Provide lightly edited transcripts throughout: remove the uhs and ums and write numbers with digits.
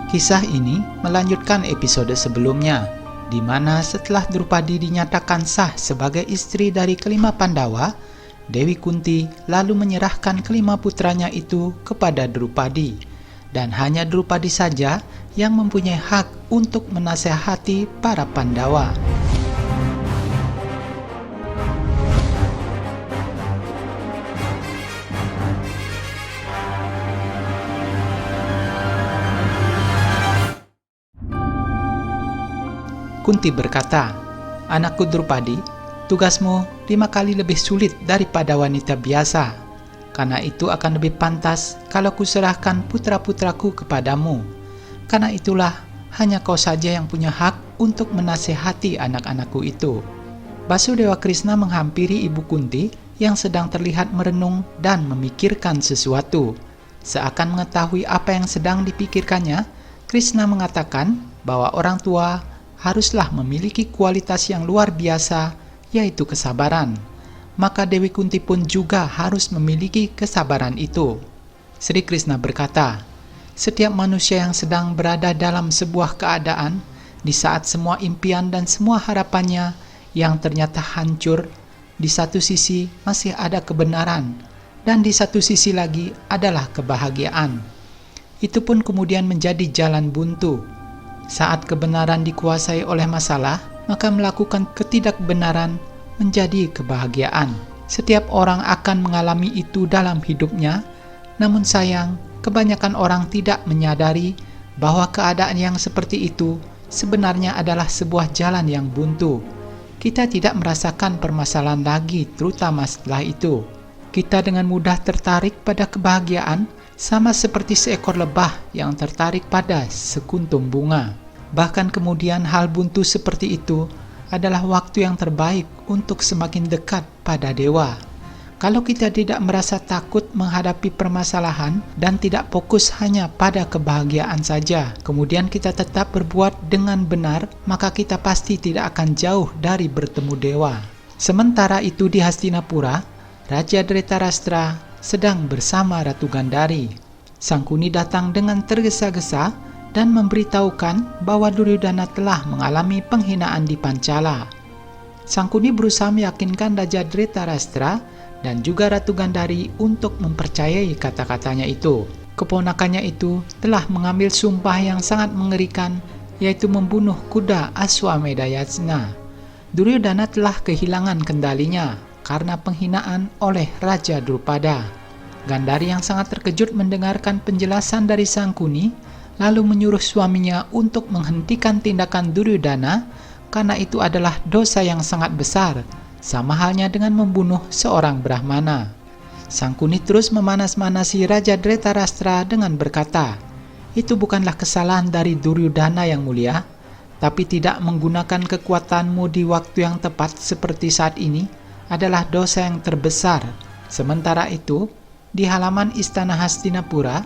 Kisah ini melanjutkan episode sebelumnya, di mana setelah Drupadi dinyatakan sah sebagai istri dari kelima Pandawa, Dewi Kunti lalu menyerahkan kelima putranya itu kepada Drupadi, dan hanya Drupadi saja yang mempunyai hak untuk menasehati para Pandawa. Kunti berkata, "Anakku Drupadi, tugasmu 5 kali lebih sulit daripada wanita biasa. Karena itu akan lebih pantas kalau kuserahkan putra-putraku kepadamu. Karena itulah hanya kau saja yang punya hak untuk menasehati anak-anakku itu." Basudewa Krishna menghampiri Ibu Kunti yang sedang terlihat merenung dan memikirkan sesuatu. Seakan mengetahui apa yang sedang dipikirkannya, Krishna mengatakan bahwa orang tua haruslah memiliki kualitas yang luar biasa, yaitu kesabaran. Maka Dewi Kunti pun juga harus memiliki kesabaran itu. Sri Krishna berkata, setiap manusia yang sedang berada dalam sebuah keadaan, di saat semua impian dan semua harapannya yang ternyata hancur, di satu sisi masih ada kebenaran, dan di satu sisi lagi adalah kebahagiaan. Itu pun kemudian menjadi jalan buntu. Saat kebenaran dikuasai oleh masalah, maka melakukan ketidakbenaran menjadi kebahagiaan. Setiap orang akan mengalami itu dalam hidupnya, namun sayang, kebanyakan orang tidak menyadari bahwa keadaan yang seperti itu sebenarnya adalah sebuah jalan yang buntu. Kita tidak merasakan permasalahan lagi, terutama setelah itu. Kita dengan mudah tertarik pada kebahagiaan, sama seperti seekor lebah yang tertarik pada sekuntum bunga. Bahkan kemudian hal buntu seperti itu adalah waktu yang terbaik untuk semakin dekat pada dewa. Kalau kita tidak merasa takut menghadapi permasalahan dan tidak fokus hanya pada kebahagiaan saja, kemudian kita tetap berbuat dengan benar, maka kita pasti tidak akan jauh dari bertemu dewa. Sementara itu di Hastinapura, Raja Dhritarashtra sedang bersama Ratu Gandhari. Sangkuni datang dengan tergesa-gesa dan memberitahukan bahwa Duryodhana telah mengalami penghinaan di Pancala. Sangkuni berusaha meyakinkan Raja Dhritarashtra dan juga Ratu Gandhari untuk mempercayai kata-katanya itu. Keponakannya itu telah mengambil sumpah yang sangat mengerikan, yaitu membunuh kuda Aswamedayasna. Duryodhana telah kehilangan kendalinya karena penghinaan oleh Raja Drupada. Gandhari yang sangat terkejut mendengarkan penjelasan dari Sangkuni, lalu menyuruh suaminya untuk menghentikan tindakan Duryodhana, karena itu adalah dosa yang sangat besar, sama halnya dengan membunuh seorang Brahmana. Sangkuni terus memanas-manasi Raja Dhritarashtra dengan berkata, "Itu bukanlah kesalahan dari Duryodhana yang mulia, tapi tidak menggunakan kekuatanmu di waktu yang tepat seperti saat ini adalah dosa yang terbesar." Sementara itu, di halaman istana Hastinapura,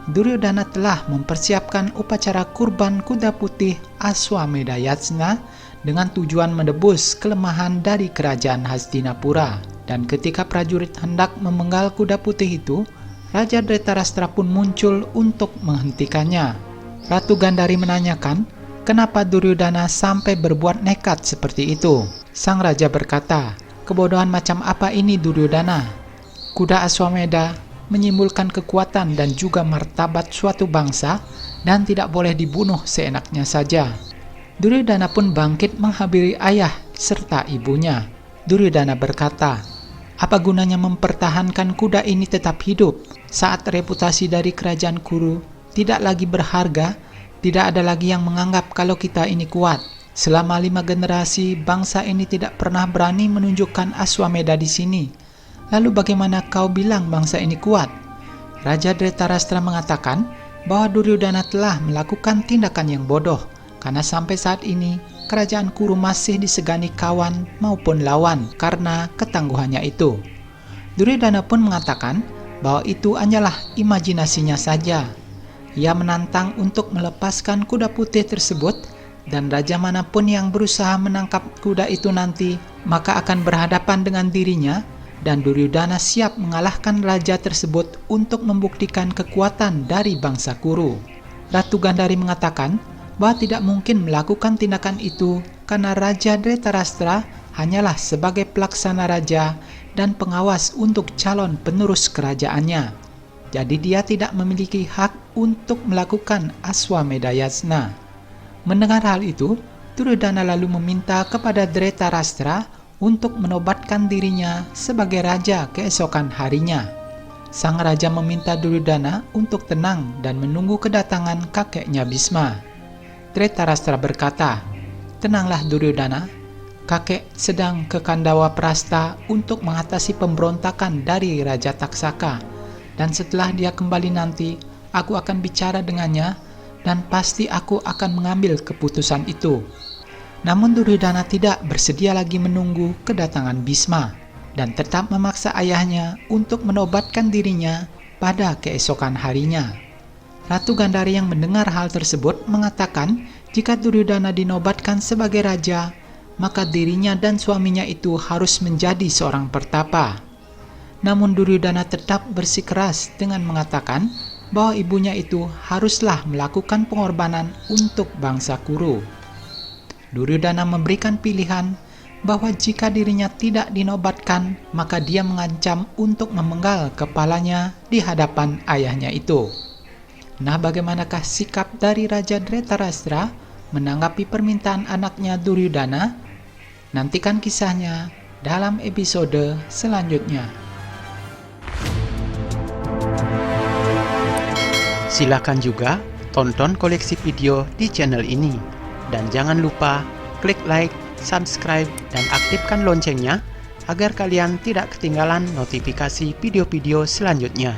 Duryodhana telah mempersiapkan upacara kurban kuda putih Aswamedayasna dengan tujuan menebus kelemahan dari kerajaan Hastinapura. Dan ketika prajurit hendak memenggal kuda putih itu, Raja Dhritarashtra pun muncul untuk menghentikannya. Ratu Gandhari menanyakan, kenapa Duryodhana sampai berbuat nekat seperti itu? Sang raja berkata, "Kebodohan macam apa ini Duryodhana? Kuda Aswameda menyimbolkan kekuatan dan juga martabat suatu bangsa dan tidak boleh dibunuh seenaknya saja." Duryodhana pun bangkit menghampiri ayah serta ibunya. Duryodhana berkata, "Apa gunanya mempertahankan kuda ini tetap hidup saat reputasi dari kerajaan Kuru tidak lagi berharga? Tidak ada lagi yang menganggap kalau kita ini kuat. Selama 5 generasi bangsa ini tidak pernah berani menunjukkan Aswameda di sini. Lalu bagaimana kau bilang bangsa ini kuat?" Raja Dhritarashtra mengatakan bahwa Duryodhana telah melakukan tindakan yang bodoh, karena sampai saat ini kerajaan Kuru masih disegani kawan maupun lawan karena ketangguhannya itu. Duryodhana pun mengatakan bahwa itu hanyalah imajinasinya saja. Ia menantang untuk melepaskan kuda putih tersebut, dan raja manapun yang berusaha menangkap kuda itu nanti, maka akan berhadapan dengan dirinya, dan Duryodhana siap mengalahkan raja tersebut untuk membuktikan kekuatan dari bangsa Kuru. Ratu Gandhari mengatakan bahwa tidak mungkin melakukan tindakan itu karena Raja Dhritarashtra hanyalah sebagai pelaksana raja dan pengawas untuk calon penerus kerajaannya. Jadi dia tidak memiliki hak untuk melakukan Aswamedha Yajna. Mendengar hal itu, Duryodhana lalu meminta kepada Dhritarashtra untuk menobatkan dirinya sebagai raja keesokan harinya. Sang raja meminta Duryodhana untuk tenang dan menunggu kedatangan kakeknya Bhisma. Dhritarashtra berkata, "Tenanglah Duryodhana, kakek sedang ke Kandawa Prastha untuk mengatasi pemberontakan dari Raja Taksaka, dan setelah dia kembali nanti, aku akan bicara dengannya dan pasti aku akan mengambil keputusan itu." Namun Duryodhana tidak bersedia lagi menunggu kedatangan Bhisma dan tetap memaksa ayahnya untuk menobatkan dirinya pada keesokan harinya. Ratu Gandhari yang mendengar hal tersebut mengatakan jika Duryodhana dinobatkan sebagai raja, maka dirinya dan suaminya itu harus menjadi seorang pertapa. Namun Duryodhana tetap bersikeras dengan mengatakan bahwa ibunya itu haruslah melakukan pengorbanan untuk bangsa Kuru. Duryodhana memberikan pilihan bahwa jika dirinya tidak dinobatkan, maka dia mengancam untuk memenggal kepalanya di hadapan ayahnya itu. Nah, bagaimanakah sikap dari Raja Dhritarashtra menanggapi permintaan anaknya Duryodhana? Nantikan kisahnya dalam episode selanjutnya. Silakan juga tonton koleksi video di channel ini. Dan jangan lupa klik like, subscribe, dan aktifkan loncengnya agar kalian tidak ketinggalan notifikasi video-video selanjutnya.